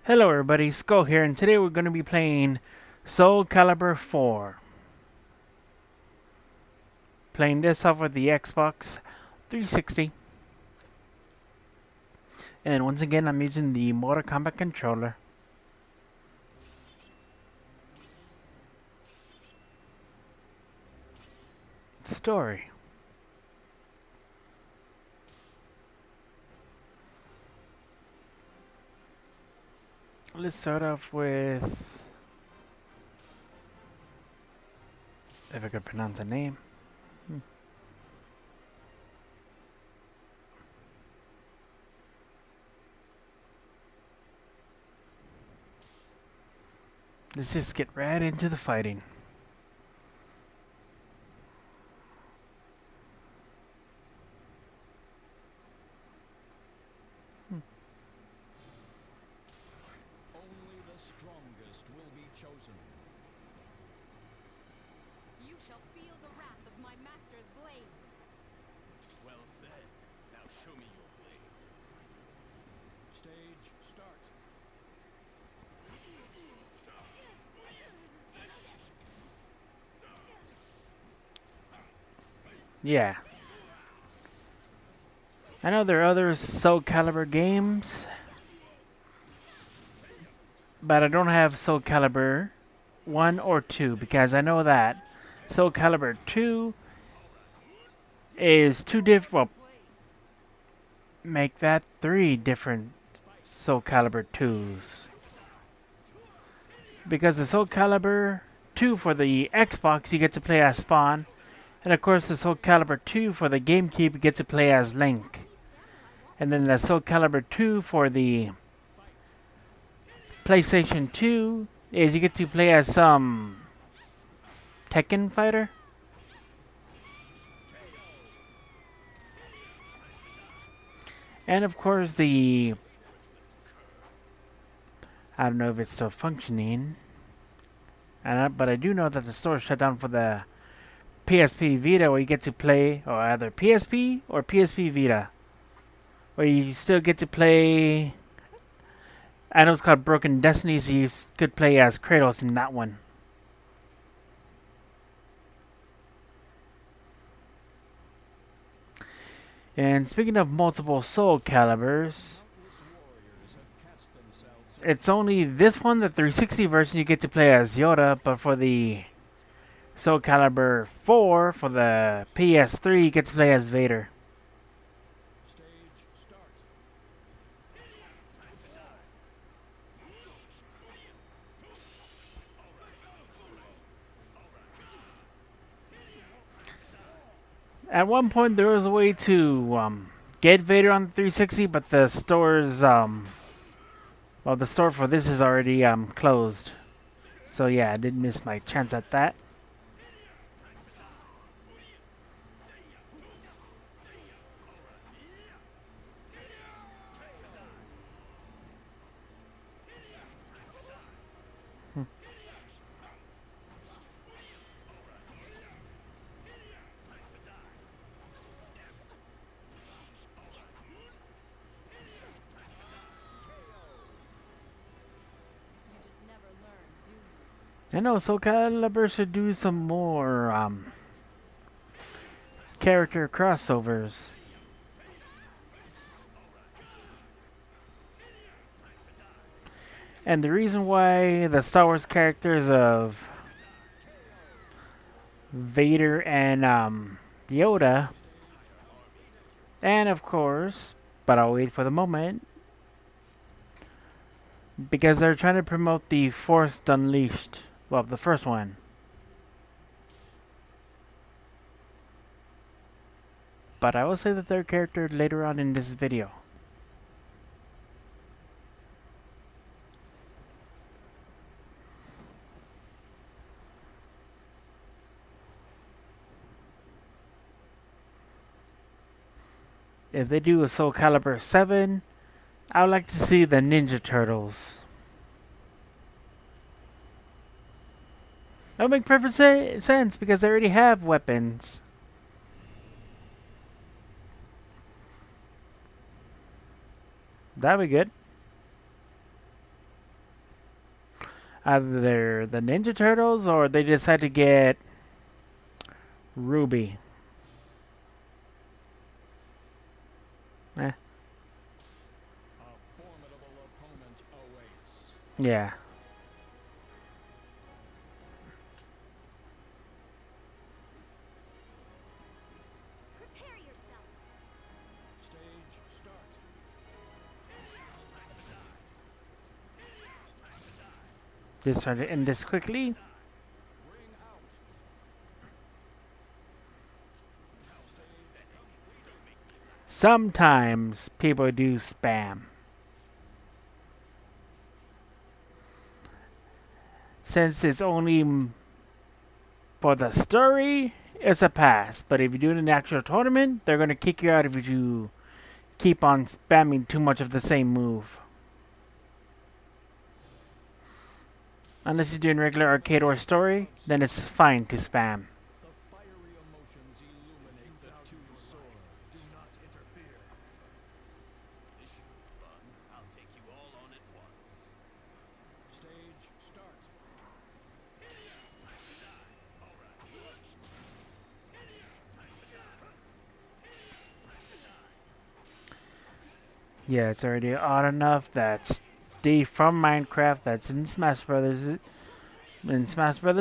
Hello everybody, Skull here, and today we're going to be playing Soul Calibur 4. Playing this off with the Xbox 360. And once again, I'm using the Mortal Kombat controller. Story. Let's start off with... if I could pronounce the name. Let's just get right into the fighting. Only the strongest will be chosen. You shall feel the wrath of my master's blade. Well said. Now show me your blade. Stage start. Yeah. I know there are other Soul Calibur games, but I don't have Soul Calibur 1 or 2 because I know that Soul Calibur 2 is two different. Well, make that 3 different Soul Calibur 2s. Because the Soul Calibur 2 for the Xbox, you get to play as Spawn. And of course, the Soul Calibur 2 for the GameCube, you get to play as Link. And then the Soul Calibur 2 for the PlayStation 2 is you get to play as some Tekken fighter. And of course, the... I don't know if it's still functioning. But I do know that the store shut down for the PSP Vita, where you get to play, or either PSP or PSP Vita, where you still get to play. I know it's called Broken Destiny, so you could play as Kratos in that one. And speaking of multiple Soul Caliburs, it's only this one, the 360 version, you get to play as Yoda, but for the Soul Calibur 4 for the PS3, you get to play as Vader. Stage start. At one point, there was a way to get Vader on the 360, but the store's well, the store for this is already closed. So yeah, I did miss my chance at that. You just never learn, do you? I know Soul Calibur should do some more character crossovers. And the reason why the Star Wars characters of Vader and Yoda, and of course, but I'll wait for the moment, because they're trying to promote the Force Unleashed. Well, the first one. But I will say the third character later on in this video. If they do a Soul Calibur 7, I would like to see the Ninja Turtles. That would make perfect sense because they already have weapons. That'd be good. Either the Ninja Turtles or they decide to get Ruby. Eh, A formidable opponent awaits. yeah. Prepare yourself. Stage start. Just try to end this quickly. Ring out. Sometimes people do spam. Since it's only for the story, it's a pass. But if you do it in the actual tournament, they're going to kick you out if you keep on spamming too much of the same move. Unless you're doing regular arcade or story, then it's fine to spam. The fiery emotions illuminate the two swords. Do not interfere. This should be fun. I'll take you all on at once. Stage start. Yeah, it's already odd enough that Steve from Minecraft that's in Smash Brothers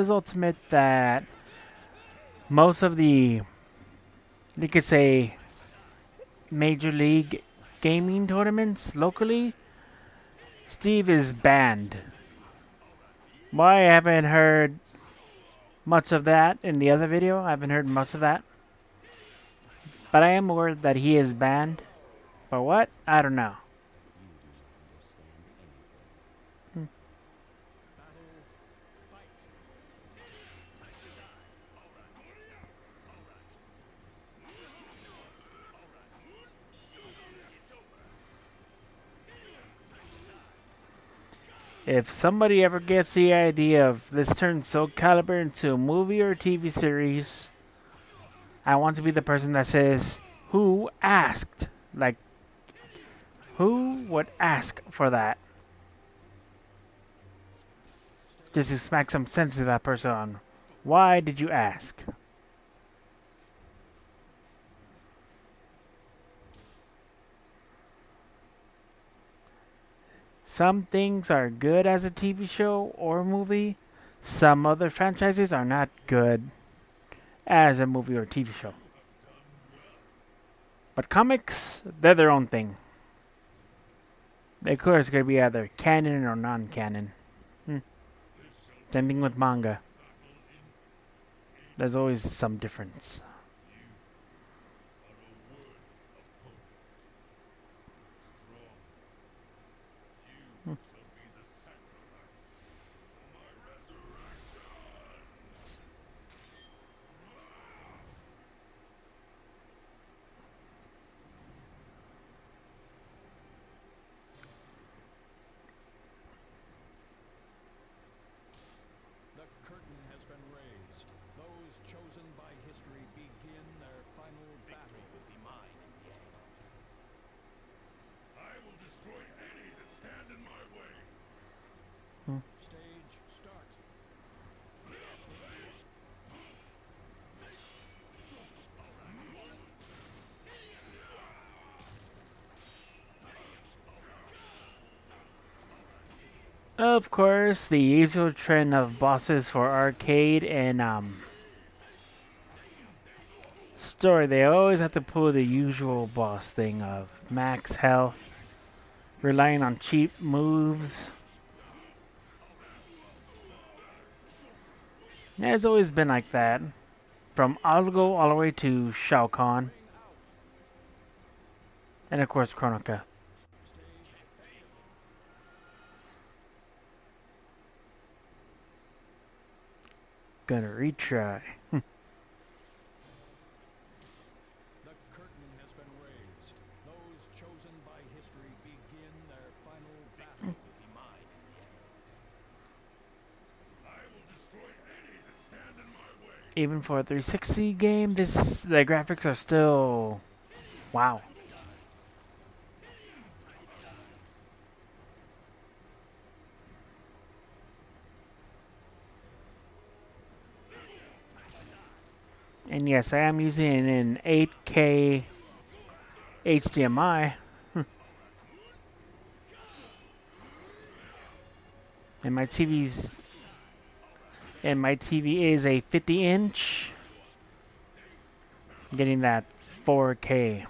Ultimate that most of the, you could say, Major League gaming tournaments locally, Steve is banned. Why I haven't heard much of that in the other video. I haven't heard much of that. But I am aware that he is banned. But what? I don't know. Battle. Fight. If somebody ever gets the idea of this turns Soul Calibur into a movie or TV series, I want to be the person that says, who asked? Like, who would ask for that? Just to smack some sense to that person. Why did you ask? Some things are good as a TV show or movie. Some other franchises are not good as a movie or TV show. But comics, they're their own thing. Of course, it's going to be either canon or non-canon. Same thing with manga. There's always some difference. The curtain has been raised. Those chosen by history begin their final battle. Will be mine in the end. I will destroy any that stand in my way. Stage start. Of course, the usual trend of bosses for arcade and story, they always have to pull the usual boss thing of max health, relying on cheap moves. Yeah, it's always been like that. From Algo all the way to Shao Kahn. And of course, Chronica. Gonna retry. The curtain has been raised. Those chosen by history begin their final battle. Will be mine in the end. I will destroy any that stand in my way. Even for a 360 game, the graphics are still wow. And yes, I am using an 8K HDMI. And my TV is a 50-inch. Getting that 4K.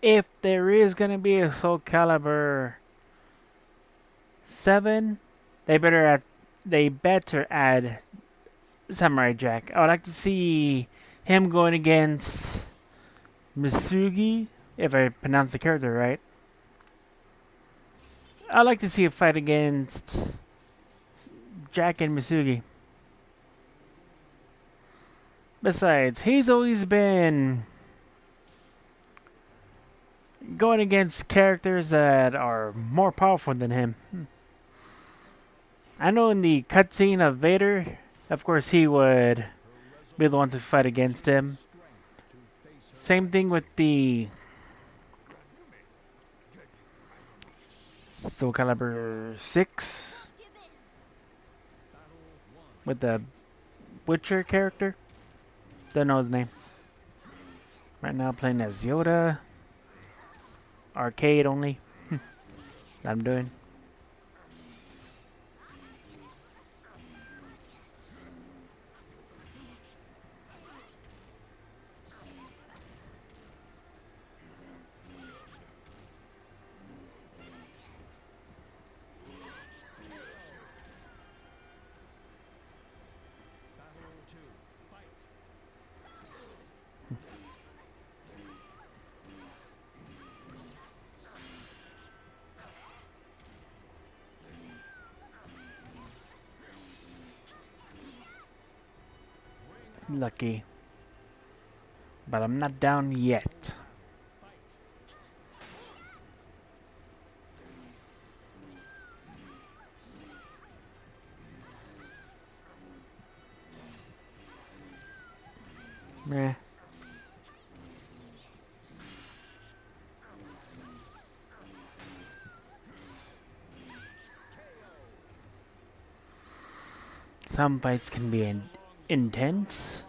If there is gonna be a Soul Calibur 7, they better add Samurai Jack. I would like to see him going against Misugi, if I pronounce the character right. I'd like to see a fight against Jack and Misugi. Besides, he's always been going against characters that are more powerful than him. I know in the cutscene of Vader, of course he would be the one to fight against him. Same thing with the Soul Calibur 6 with the Witcher character. Don't know his name. Right now playing as Yoda. Arcade only. I'm doing. Lucky. But I'm not down yet. Meh. Some fights can be intense.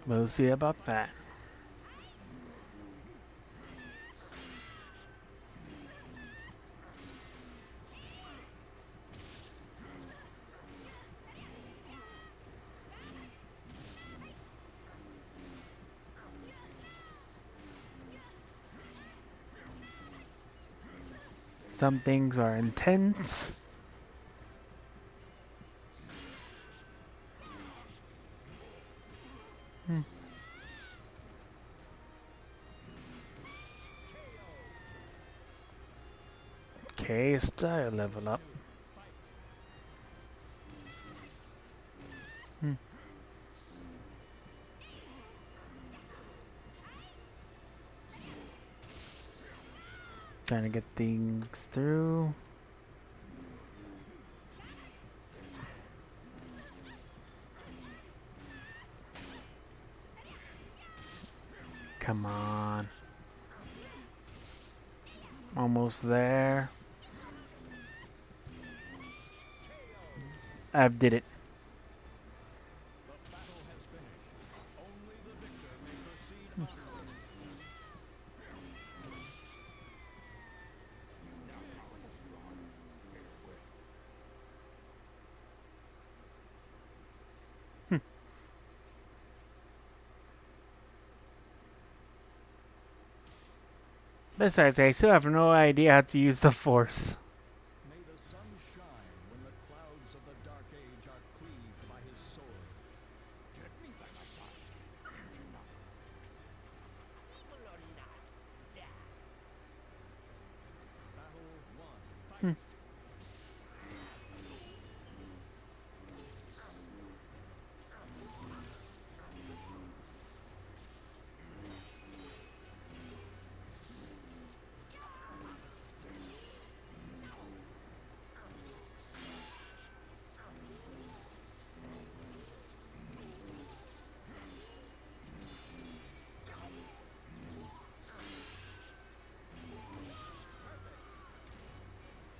We'll see about that. Some things are intense. Okay, style level up. Hmm. Trying to get things through. Come on. Almost there. I did it. The battle has finished. Only the victor may proceed onward. Besides, I still have no idea how to use the Force. May the sun shine when the clouds of the Dark Age are cleaved by his sword. Get me by my side. Evil or not, die. Battle 1. Fight.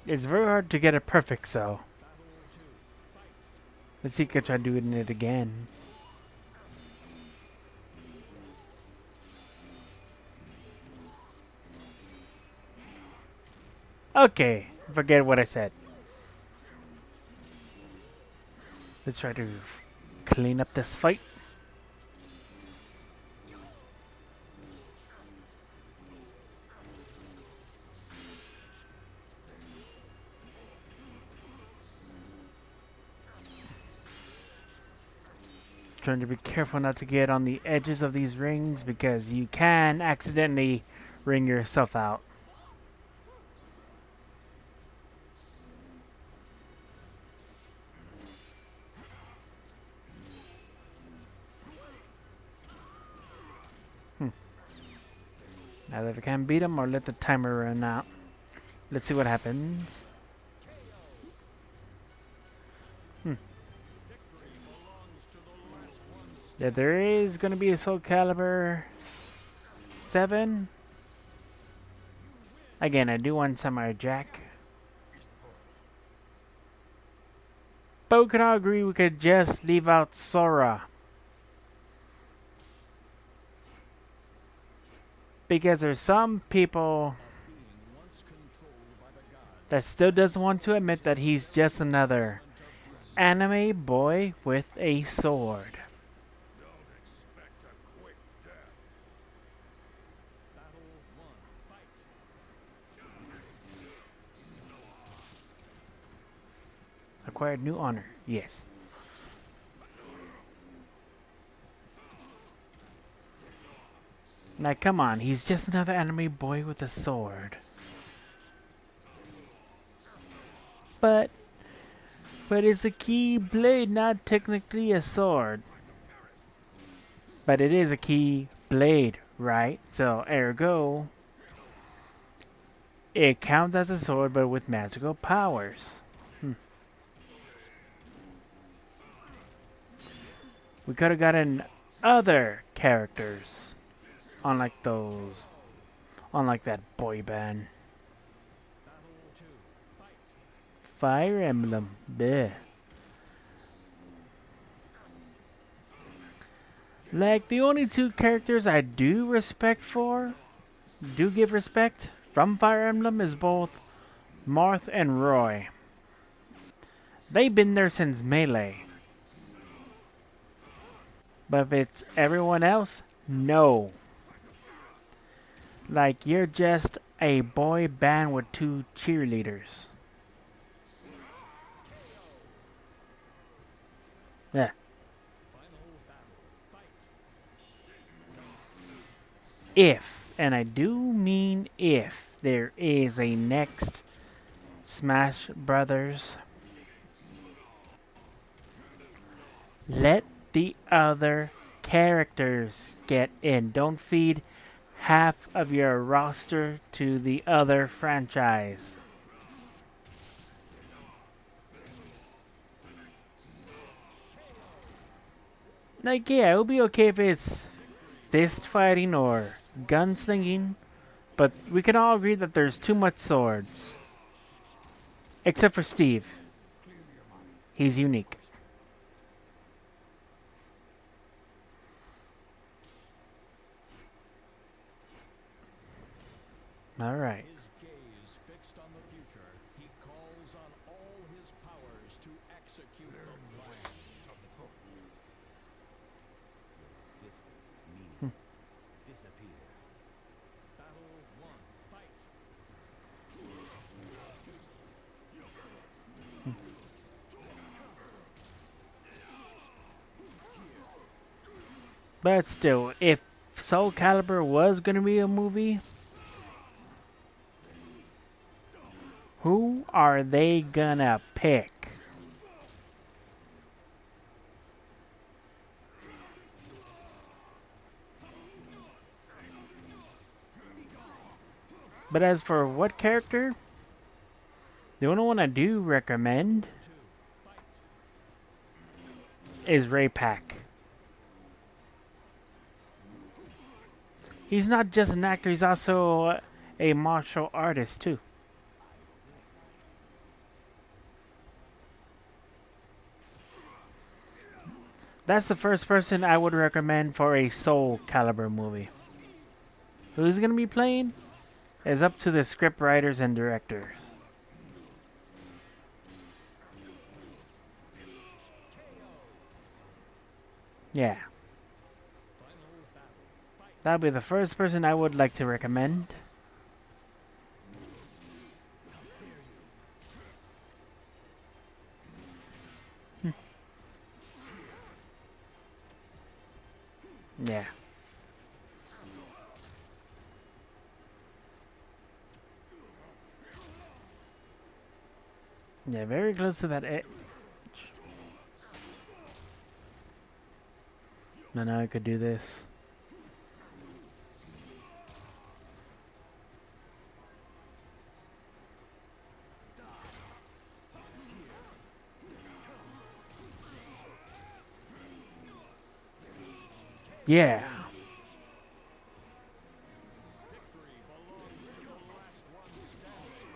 It's very hard to get it perfect, so Battle 2. Fight. let's see if I can try doing it again. Okay, forget what I said. Let's try to clean up this fight. Trying to be careful not to get on the edges of these rings because you can accidentally ring yourself out. Either if I can beat him or let the timer run out. Let's see what happens. Victory belongs to the last one standing. Yeah, there is going to be a Soul Calibur 7. Again, I do want Samurai Jack. But we could all agree we could just leave out Sora. Because there's some people Being once controlled by the gods. that still doesn't want to admit that he's just another anime boy with a sword. Don't expect a quick death. Battle 1. Fight. Acquired new honor. Yes. Now come on, he's just another anime boy with a sword. But it's a key blade, not technically a sword. But it is a key blade, right? So ergo, it counts as a sword but with magical powers. We could have gotten other characters. Unlike that boy band. Battle 2. Fight. Fire Emblem. Bleh. Like, the only two characters I do give respect from Fire Emblem is both Marth and Roy. They've been there since Melee. But if it's everyone else, no. Like, you're just a boy band with two cheerleaders. Yeah. Final battle. Fight. If, and I do mean if, there is a next Smash Brothers. Let the other characters get in. Don't feed half of your roster to the other franchise. Like, yeah, it would be okay if it's fist fighting or gunslinging, but we can all agree that there's too much swords. Except for Steve. He's unique. All right. His gaze fixed on the future, he calls on all his powers to execute the plan. Existence is meaningless. Disappear. Battle 1. Fight. But still, if Soul Calibur was going to be a movie, who are they gonna pick? But as for what character, the only one I do recommend is Ray Pack. He's not just an actor, he's also a martial artist too. That's the first person I would recommend for a Soul Calibur movie. Who's going to be playing is up to the script writers and directors. Yeah. That'll be the first person I would like to recommend. Yeah. Yeah, very close to that edge. I know I could do this. Yeah. Victory belongs to the last one standing.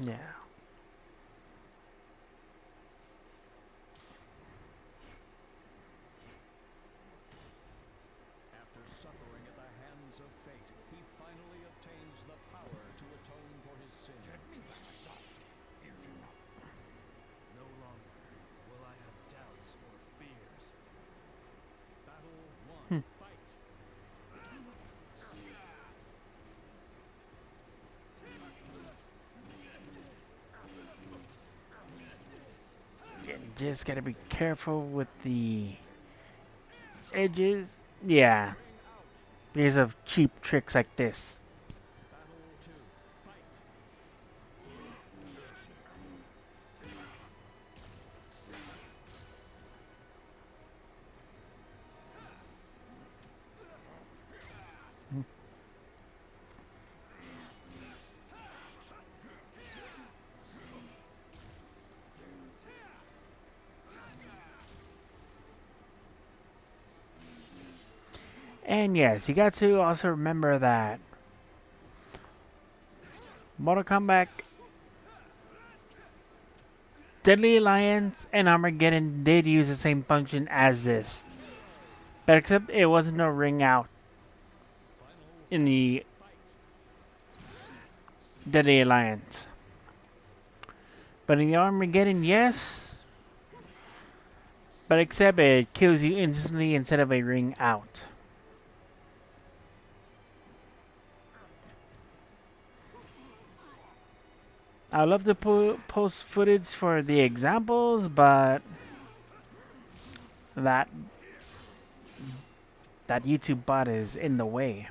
Yeah. After suffering at the hands of fate, he finally obtains the power to atone for his sins. No longer will I have doubts or fears. Battle 1. Fight. Yeah, just gotta be careful with the edges. Yeah. Because of cheap tricks like this. Battle 2. Fight. And yes, you got to also remember that Mortal Kombat, Deadly Alliance, and Armageddon did use the same function as this. But except it wasn't a ring out in the Deadly Alliance. But in the Armageddon, yes. But except it kills you instantly instead of a ring out. I love to post footage for the examples, but that That YouTube bot is in the way.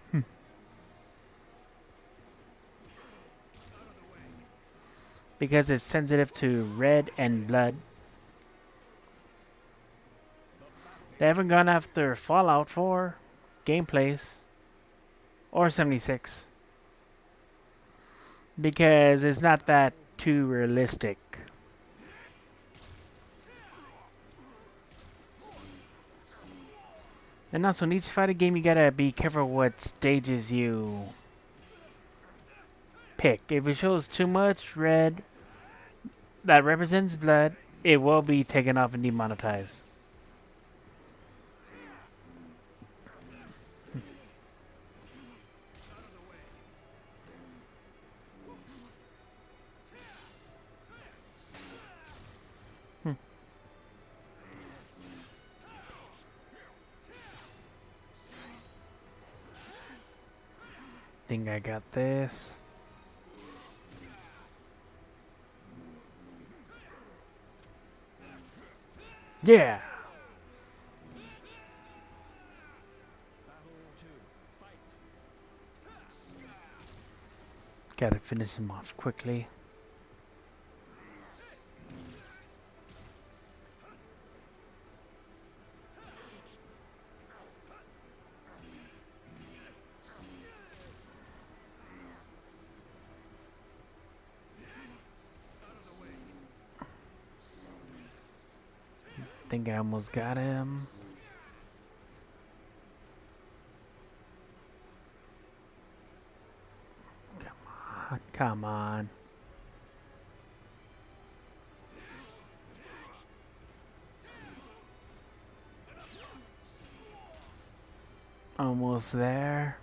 Because it's sensitive to red and blood. They haven't gone after Fallout 4 gameplays or 76 because it's not that too realistic. And also in each fighting game you gotta be careful what stages you pick. If it shows too much red that represents blood, it will be taken off and demonetized. Think I got this. Yeah. Gotta finish him off quickly. Think I almost got him. Come on. Almost there.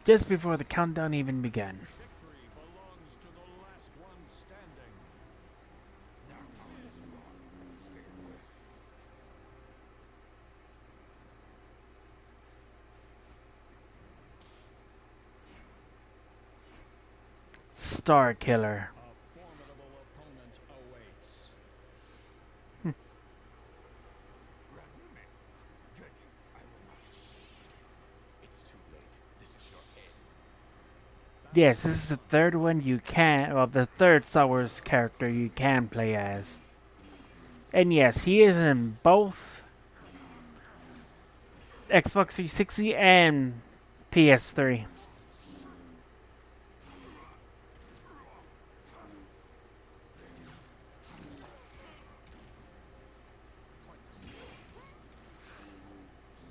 Just before the countdown even began. Victory belongs to the last one standing. Star Killer. A formidable opponent awaits. Yes, this is the third one you can, well, the third Star Wars character you can play as. And yes, he is in both Xbox 360 and PS3.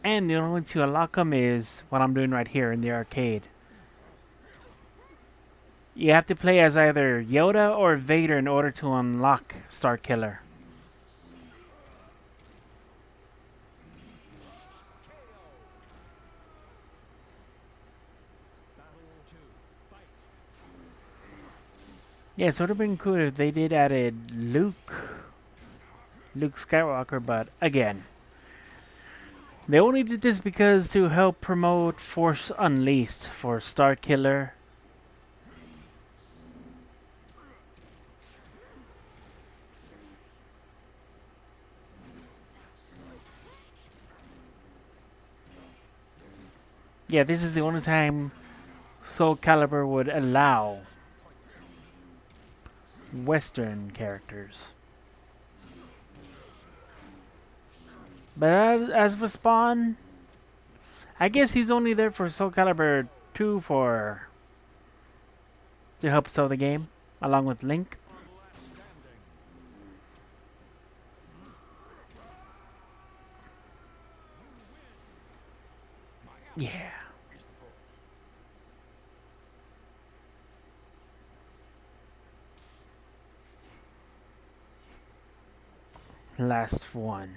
And the only way to unlock him is what I'm doing right here in the arcade. You have to play as either Yoda or Vader in order to unlock Star Killer. Yeah, so it would have been cool if they did added Luke Skywalker, but again, they only did this because to help promote Force Unleashed for Star Killer. Yeah, this is the only time Soul Calibur would allow Western characters. But as for Spawn, I guess he's only there for Soul Calibur 2 to help sell the game, along with Link. Yeah. Last one.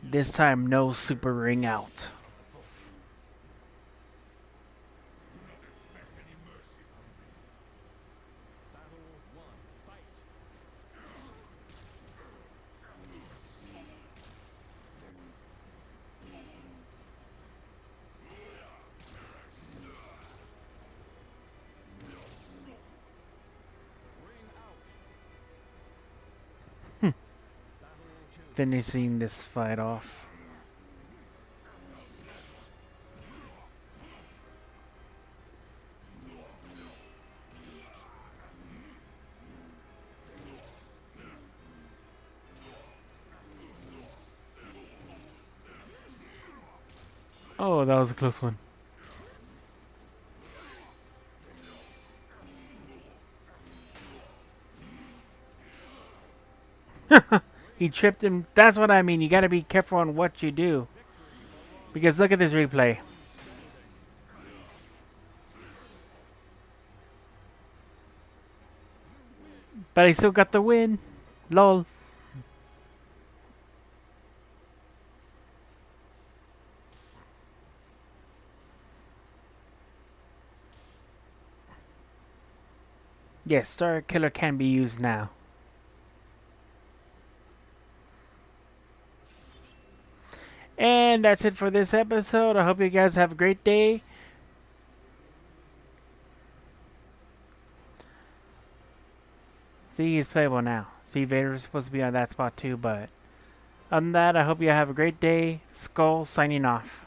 This time, no super ring out. finishing this fight off. Oh, that was a close one. He tripped him. That's what I mean. You gotta be careful on what you do. Because look at this replay. But he still got the win. Lol. Yes, Star Killer can be used now. And that's it for this episode. I hope you guys have a great day. See, he's playable now. See, Vader's supposed to be on that spot too, but other than that, I hope you have a great day. Skull signing off.